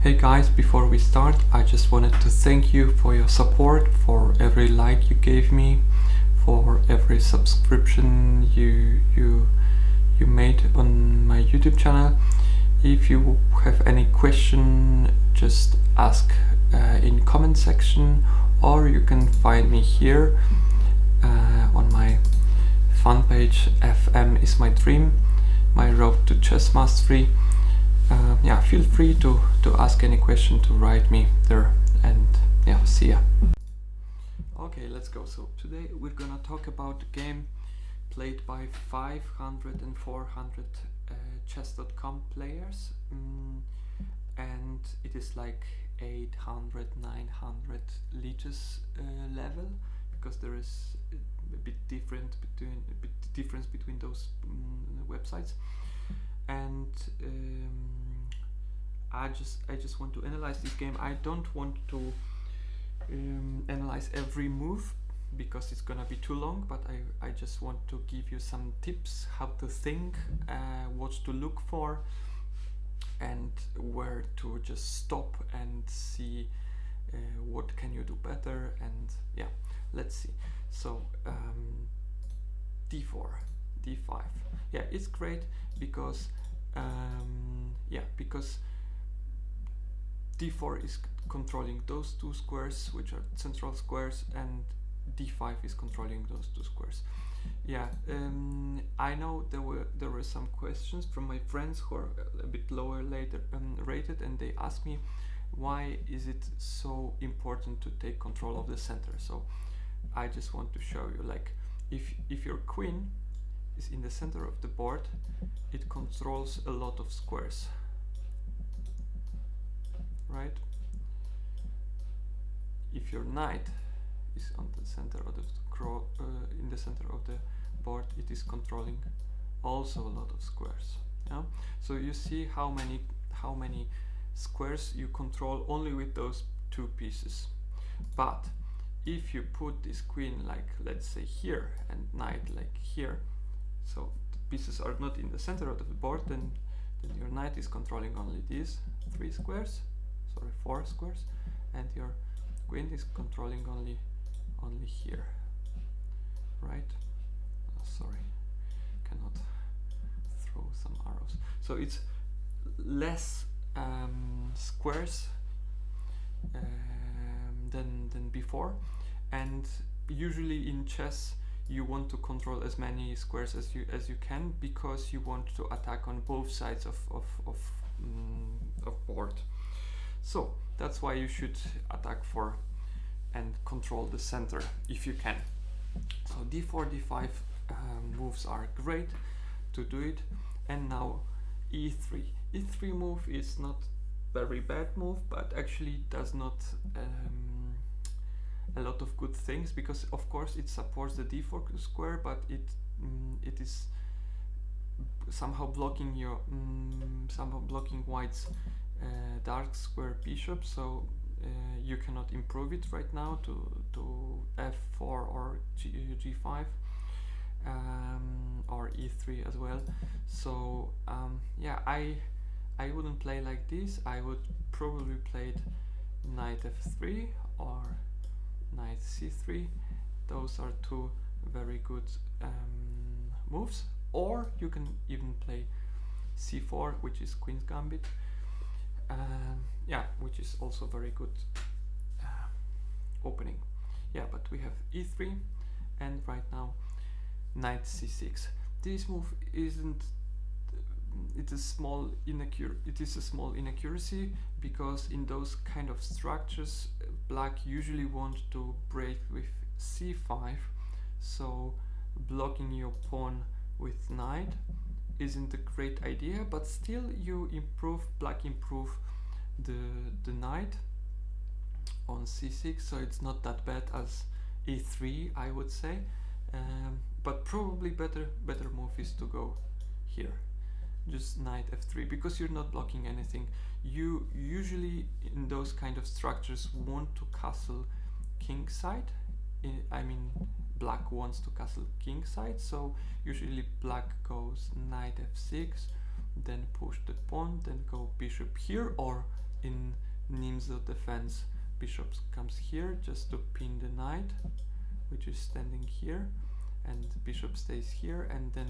Hey guys, before we start, I just wanted to thank you for your support, for every like you gave me, for every subscription you made on my YouTube channel. If you have any question, just ask in comment section, or you can find me here on my fun page. Fmismydream, my road to chess mastery. Yeah, feel free to ask any question, to write me there, and yeah, see ya. Okay, let's go. So today we're gonna talk about a game played by 500 and 400 chess.com players, and it is like 800, 900 litres level, because there is a bit difference between those websites. And I just want to analyze this game. I don't want to analyze every move because it's gonna be too long, but I just want to give you some tips how to think, what to look for, and where to just stop and see what can you do better. And yeah, let's see. So d4, d5. Yeah, it's great because because d4 is controlling those two squares, which are central squares, and d5 is controlling those two squares. Yeah, I know there were some questions from my friends who are a bit lower rated, and they asked me, why is it so important to take control of the center? So I just want to show you, like, if your queen is in the center of the board, it controls a lot of squares, right? If your knight is on the center of the in the center of the board, it is controlling also a lot of squares. Yeah, so you see how many squares you control only with those two pieces. But if you put this queen, like, let's say here, and knight like here, so the pieces are not in the center of the board, then your knight is controlling only these four squares, and your queen is controlling only here, right? Oh, sorry, cannot throw some arrows. So it's less squares than before, and usually in chess you want to control as many squares as you can, because you want to attack on both sides of board. So that's why you should attack for and control the center if you can. So d4, d5 moves are great to do it. And now e3. E3 move is not very bad move, but actually does not a lot of good things, because of course it supports the d4 square, but it is somehow blocking your white's dark square bishop, so you cannot improve it right now to f4 or g5 or e3 as well. So yeah, I wouldn't play like this. I would probably play knight f3 or knight c3. Those are two very good moves. Or you can even play c4, which is queen's gambit, yeah, which is also very good opening. Yeah, but we have e3, and right now knight c6. This move isn't. It is a small inaccuracy, because in those kind of structures, black usually want to break with c5, so blocking your pawn with knight isn't a great idea, but still black improve the knight on c6, so it's not that bad as e3, I would say, but probably better move is to go here, just knight f3, because you're not blocking anything. You usually in those kind of structures want to castle kingside. I mean, black wants to castle kingside, so usually black goes knight f6, then push the pawn, then go bishop here, or in Nimzo defense. Bishop comes here just to pin the knight, which is standing here, and bishop stays here, and then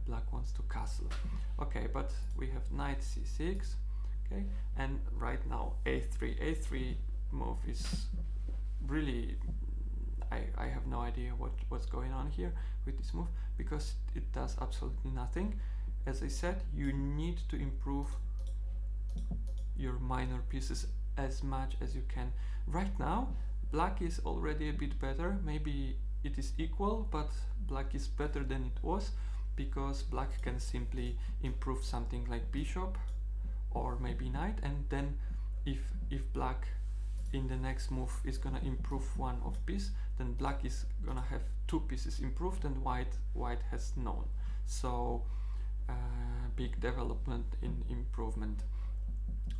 black wants to castle. Okay, but we have knight c6, okay, and right now a3 move is really, I have no idea what's going on here with this move, because it does absolutely nothing. As I said, you need to improve your minor pieces as much as you can. Right now black is already a bit better, maybe it is equal, but black is better than it was, because black can simply improve something like bishop or maybe knight, and then if black in the next move is gonna improve one of piece, then black is gonna have two pieces improved and white has none. So big development in improvement.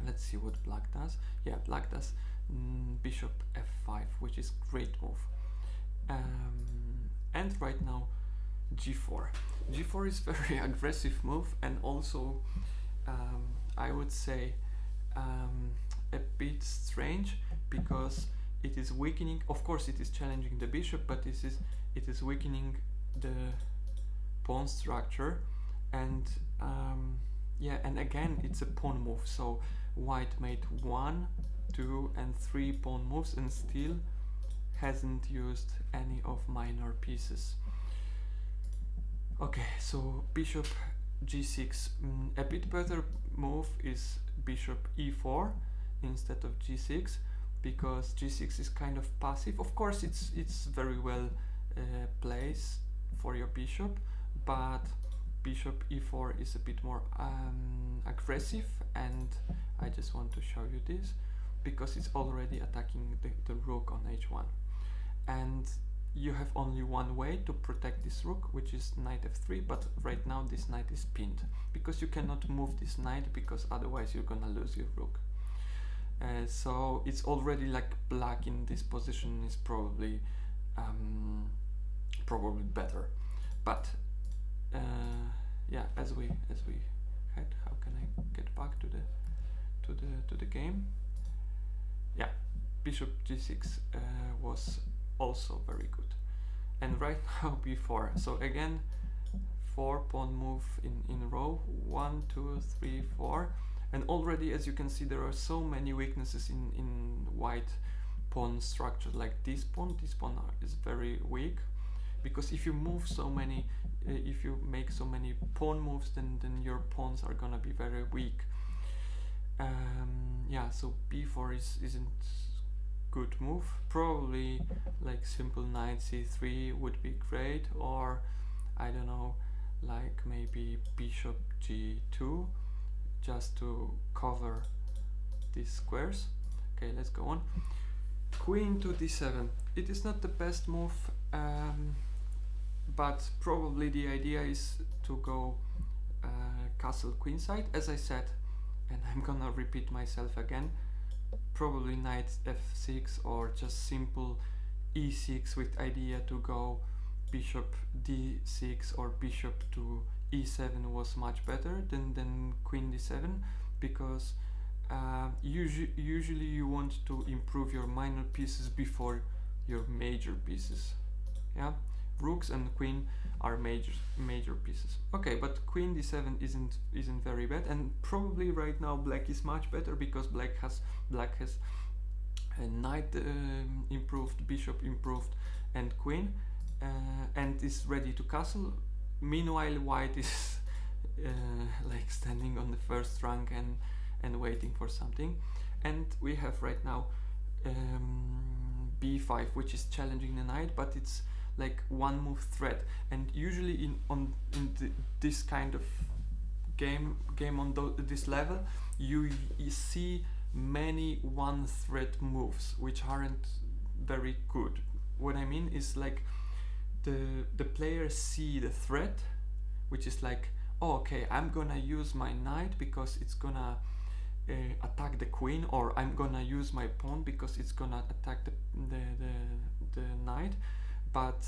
Let's see what black does. Yeah, black does bishop f5, which is great move. And right now g4. G4 is very aggressive move, and also I would say a bit strange, because it is weakening, of course it is challenging the bishop, but it is weakening the pawn structure, and yeah, and again it's a pawn move, so white made 1, 2 and 3 pawn moves and still hasn't used any of minor pieces. Okay, so bishop g6. A bit better move is bishop e4 instead of g6, because g6 is kind of passive. Of course it's very well placed for your bishop, but bishop e4 is a bit more aggressive, and I just want to show you this because it's already attacking the rook on h1, and you have only one way to protect this rook, which is knight f3, but right now this knight is pinned because you cannot move this knight, because otherwise you're gonna lose your rook. So it's already like black in this position is probably better, but yeah, as we had, how can I get back to the game? Yeah, bishop g6 was also very good, and right now b4. So again, 4 pawn move in row, 1, 2, 3, 4, and already, as you can see, there are so many weaknesses in white pawn structure. Like this pawn is very weak, because if you move so many, if you make so many pawn moves, then your pawns are gonna be very weak. Yeah, so b4 isn't good move. Probably like simple knight c3 would be great, or I don't know, like maybe bishop g2 just to cover these squares. Okay, let's go on. Queen to d7. It is not the best move, but probably the idea is to go castle queenside, as I said, and I'm gonna repeat myself again. Probably knight f6 or just simple e6 with idea to go bishop d6 or bishop to e7 was much better than queen d7, because usually you want to improve your minor pieces before your major pieces. Yeah, rooks and queen are major pieces. Okay, but queen d7 isn't very bad, and probably right now black is much better, because black has a knight improved, bishop improved, and queen, and is ready to castle. Meanwhile, white is like standing on the first rank and waiting for something, and we have right now b5, which is challenging the knight, but it's like one move threat, and usually in this kind of game on this level you see many one threat moves which aren't very good. What I mean is, like, the players see the threat, which is like, oh, okay, I'm gonna use my knight because it's gonna attack the queen, or I'm gonna use my pawn because it's gonna attack the knight, but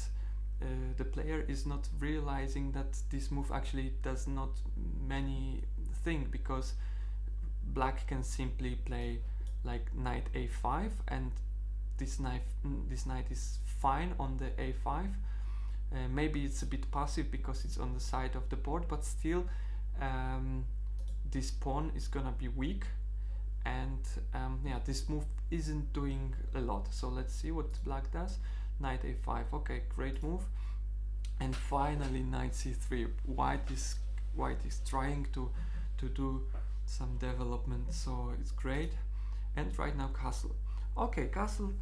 the player is not realizing that this move actually does not many thing, because black can simply play like knight a5, and this knight is fine on the a5. Maybe it's a bit passive because it's on the side of the board, but still this pawn is gonna be weak, and yeah, this move isn't doing a lot. So let's see what black does. Knight a5, okay, great move. And finally knight c3. White is trying to do some development, so it's great. And right now castle. Okay, castle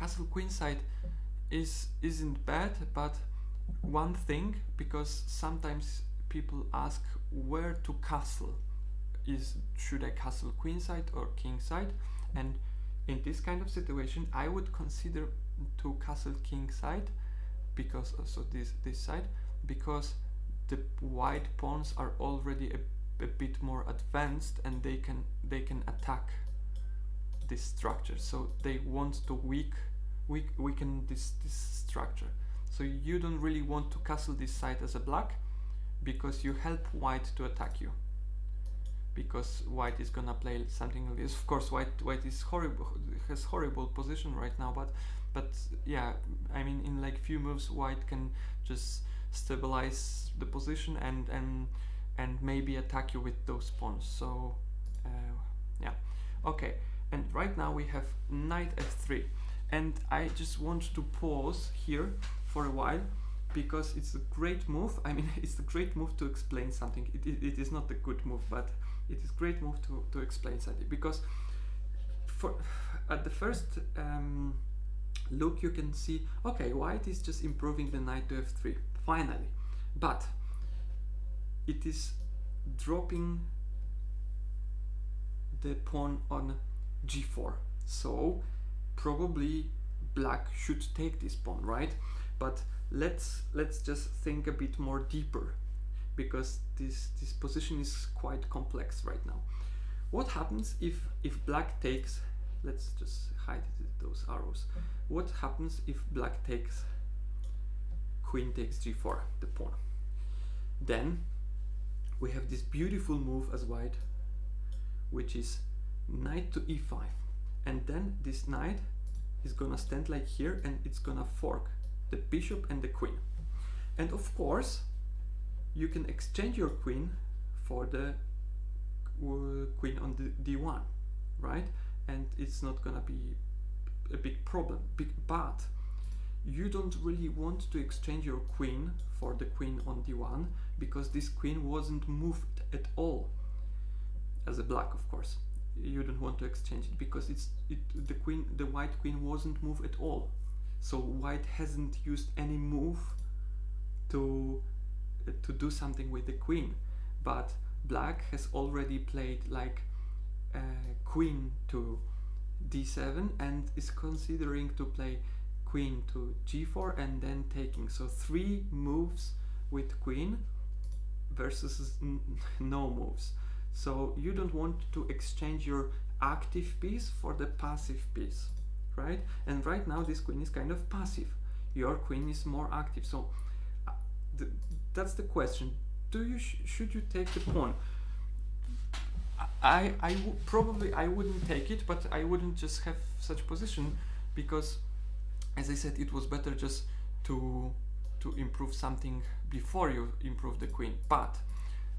queenside isn't bad, but one thing, because sometimes people ask where to castle. Should I castle queenside or kingside? And in this kind of situation I would consider to castle kingside, because also this side, because the white pawns are already a bit more advanced, and they can attack this structure, so they want to weaken this structure. So you don't really want to castle this side as a black, because you help white to attack you, because white is gonna play something like this. Of course white is has horrible position right now, but yeah, I mean, in like few moves white can just stabilize the position and maybe attack you with those pawns. So yeah, okay. And right now we have knight f3, and I just want to pause here for a while, because it's a great move. I mean, it's a great move to explain something. It is not a good move, but it is a great move to explain something, because at the first look you can see, okay, white is just improving the knight to f3 finally, but it is dropping the pawn on g4, so probably black should take this pawn, right? But let's just think a bit more deeper, because this position is quite complex right now. What happens if black takes, let's just hide those arrows. What happens if black takes queen takes g4, the pawn? Then we have this beautiful move as white, which is knight to e5, and then this knight is gonna stand like here, and it's gonna fork the bishop and the queen. And of course you can exchange your queen for the queen on the d1, right? And it's not gonna be a big problem, but you don't really want to exchange your queen for the queen on d1, because this queen wasn't moved at all. As a black, of course, you don't want to exchange it, because the white queen wasn't moved at all. So white hasn't used any move to do something with the queen, but black has already played like queen to d7, and is considering to play queen to g4 and then taking. So 3 moves with queen versus no moves. So you don't want to exchange your active piece for the passive piece, right? And right now this queen is kind of passive, your queen is more active. So that's the question. Should you take the pawn? Probably I wouldn't take it, but I wouldn't just have such position, because as I said, it was better just to improve something before you improve the queen. But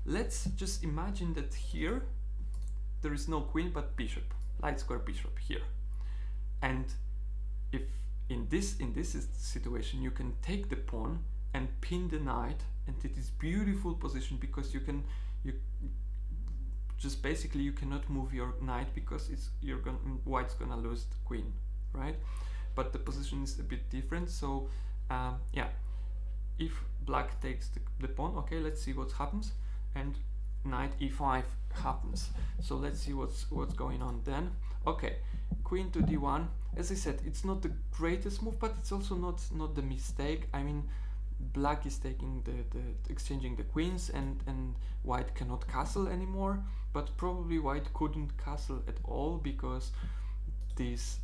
let's just imagine that here there is no queen but bishop, light square bishop here. And if in this situation you can take the pawn and pin the knight, and it is beautiful position, because you just basically you cannot move your knight, because white's gonna lose the queen, right? But the position is a bit different. So yeah, if black takes the pawn, okay, let's see what happens. And knight e5 happens. So let's see what's going on then. Okay, queen to d1. As I said, it's not the greatest move, but it's also not the mistake. I mean, black is taking the exchanging the queens, and white cannot castle anymore. But probably white couldn't castle at all, because these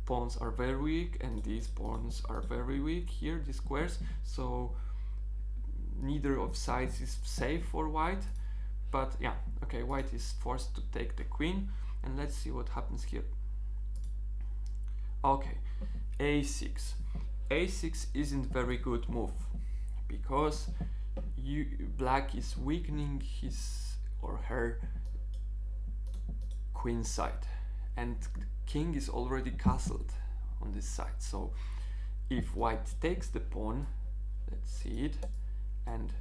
pawns are very weak and these pawns are very weak here, these squares. So neither of sides is safe for white. But yeah, okay, white is forced to take the queen, and let's see what happens here. Okay, a6. a6 isn't very good move, because black is weakening his or her queenside, and king is already castled on this side. So if white takes the pawn, let's see it, and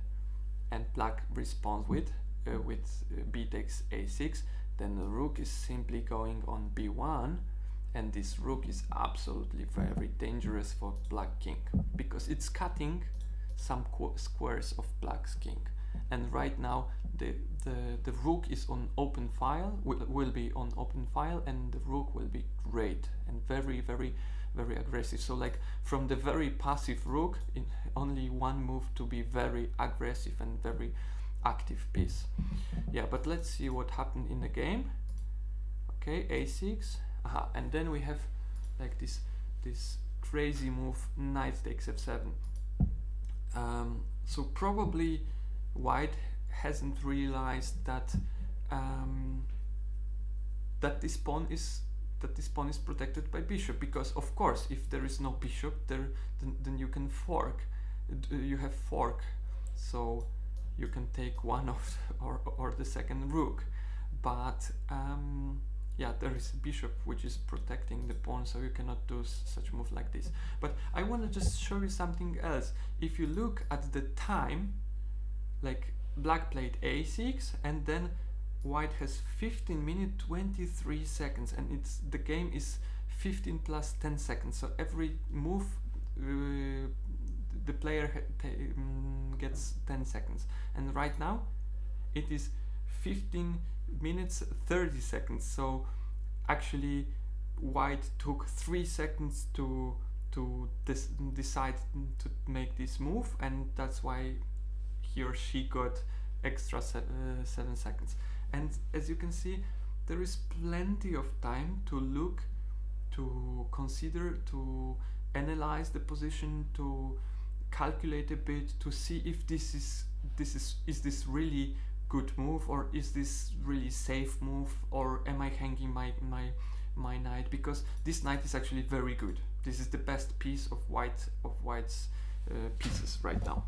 black responds with b takes a6, then the rook is simply going on b1, and this rook is absolutely very dangerous for black king, because it's cutting some squares of black's king. And right now the rook is on open file, will be on open file, and the rook will be great and very aggressive. So like from the very passive rook, in only one move to be very aggressive and very active piece. Yeah, but let's see what happened in the game. Okay, a6. Aha, and then we have like this crazy move, knight takes f7. So probably white hasn't realized that that this pawn is protected by bishop, because of course if there is no bishop there, then you can fork. You have fork, so you can take one of or the second rook, but yeah, there is a bishop which is protecting the pawn, so you cannot do such move like this. But I want to just show you something else. If you look at the time, like black played a6, and then white has 15 minutes 23 seconds, and the game is 15 plus 10 seconds. So every move the player gets 10 seconds, and right now it is 15 minutes 30 seconds. So actually white took 3 seconds to decide to make this move, and that's why he or she got extra 7 seconds. And as you can see, there is plenty of time to look, to consider, to analyze the position, to calculate a bit, to see if is this really good move, or is this really safe move, or am I hanging my knight, because this knight is actually very good. This is the best piece of white's pieces right now.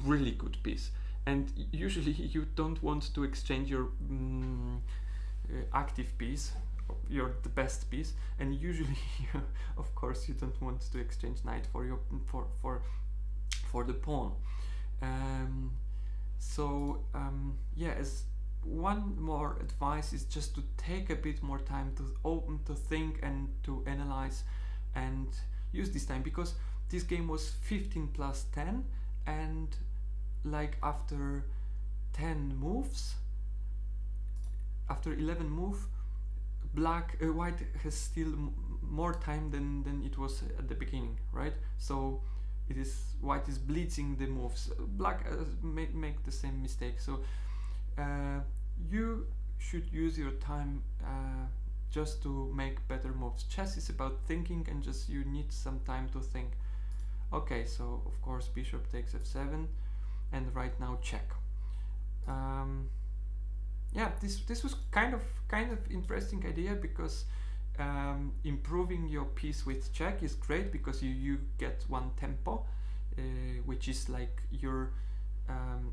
Really good piece. And usually you don't want to exchange your active piece, the best piece, and usually of course you don't want to exchange knight for your for the pawn. Yeah, as one more advice is just to take a bit more time to think and to analyze, and use this time, because this game was 15 plus 10, and like after 10 moves, after 11 move, white has still more time than it was at the beginning, right? So white is blitzing the moves. Black make the same mistake. So you should use your time just to make better moves. Chess is about thinking, and just you need some time to think. Okay, so of course bishop takes f7, and right now check. Yeah, this was kind of interesting idea, because improving your piece with check is great, because you get one tempo, which is like you're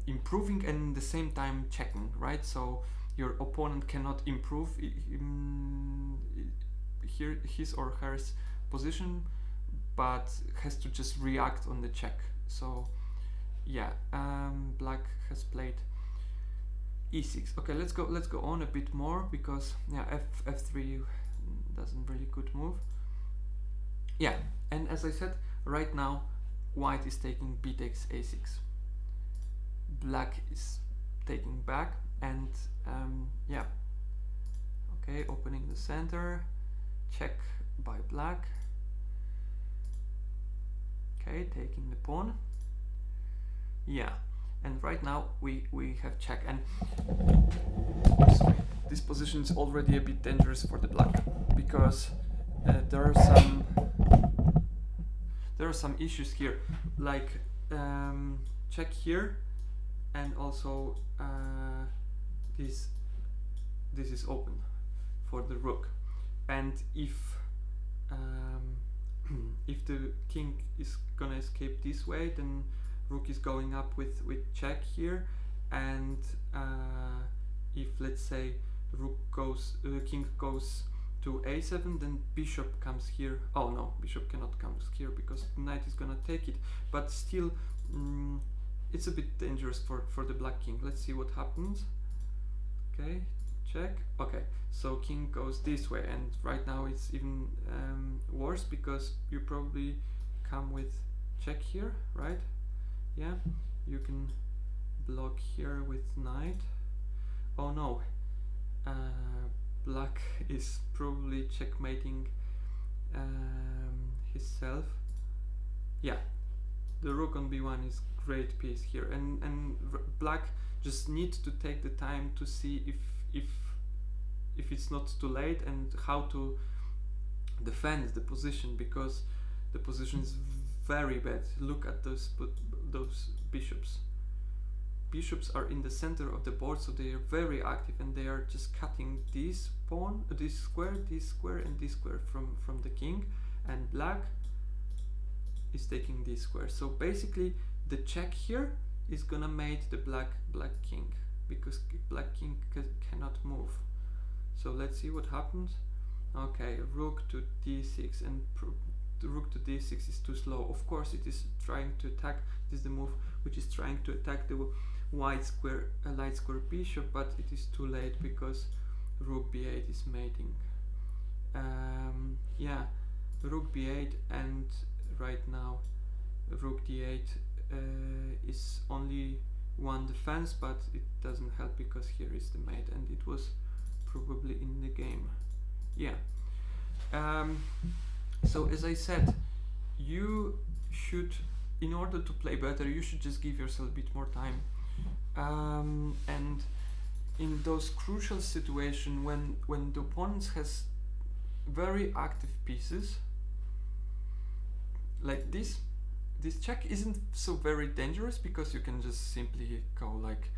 improving and at the same time checking, right? So your opponent cannot improve his or her position, but has to just react on the check. So yeah, black has played e6. Okay, let's go on a bit more, because yeah, f3 doesn't really good move. Yeah, and as I said, right now white is taking b takes a6, black is taking back, and yeah, okay, opening the center, check by black. Okay, taking the pawn. Yeah, and right now we have check, and sorry, this position is already a bit dangerous for the black, because there are some issues here, like check here, and also this is open for the rook, and if if the king is gonna escape this way, then rook is going up with check here, and if let's say rook goes, king goes to a7, then bishop comes here. Oh no, bishop cannot come here because knight is gonna take it, but still it's a bit dangerous for the black king. Let's see what happens. Okay, check. Okay, so king goes this way, and right now it's even worse because you probably come with check here, right? Yeah, you can block here with knight. Oh no, black is probably checkmating himself. Yeah, the rook on b1 is great piece here, and black just needs to take the time to see if it's not too late and how to defend the position, because the position is very bad. Look at those bishops. Bishops are in the center of the board, so they are very active, and they are just cutting this pawn, this square, and this square from the king, and black is taking this square. So basically the check here is gonna make the black king, because black king cannot move. So let's see what happens. Okay, rook to d6, and the rook to d6 is too slow. Of course it is trying to attack, this is the move which is trying to attack the white square, light square bishop, but it is too late because rook b8 is mating. Yeah, rook b8, and right now rook d8 is only one defense, but it doesn't help because here is the mate, and it was probably in the game. Yeah. So as I said, you should, in order to play better, you should just give yourself a bit more time. And in those crucial situations when the opponent has very active pieces, like this check isn't so very dangerous, because you can just simply go like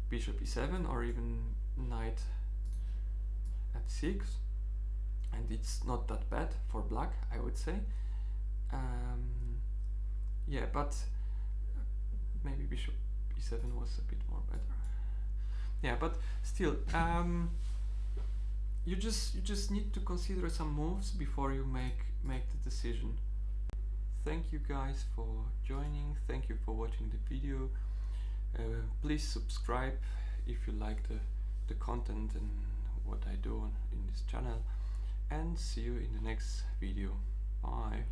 bishop e7 or even knight at 6, and it's not that bad for black, I would say. Yeah, but maybe bishop e7 was a bit more better. Yeah, but still, you just need to consider some moves before you make the decision. Thank you guys for joining. Thank you for watching the video. Please subscribe if you like the content and what I do in this channel, and see you in the next video. Bye.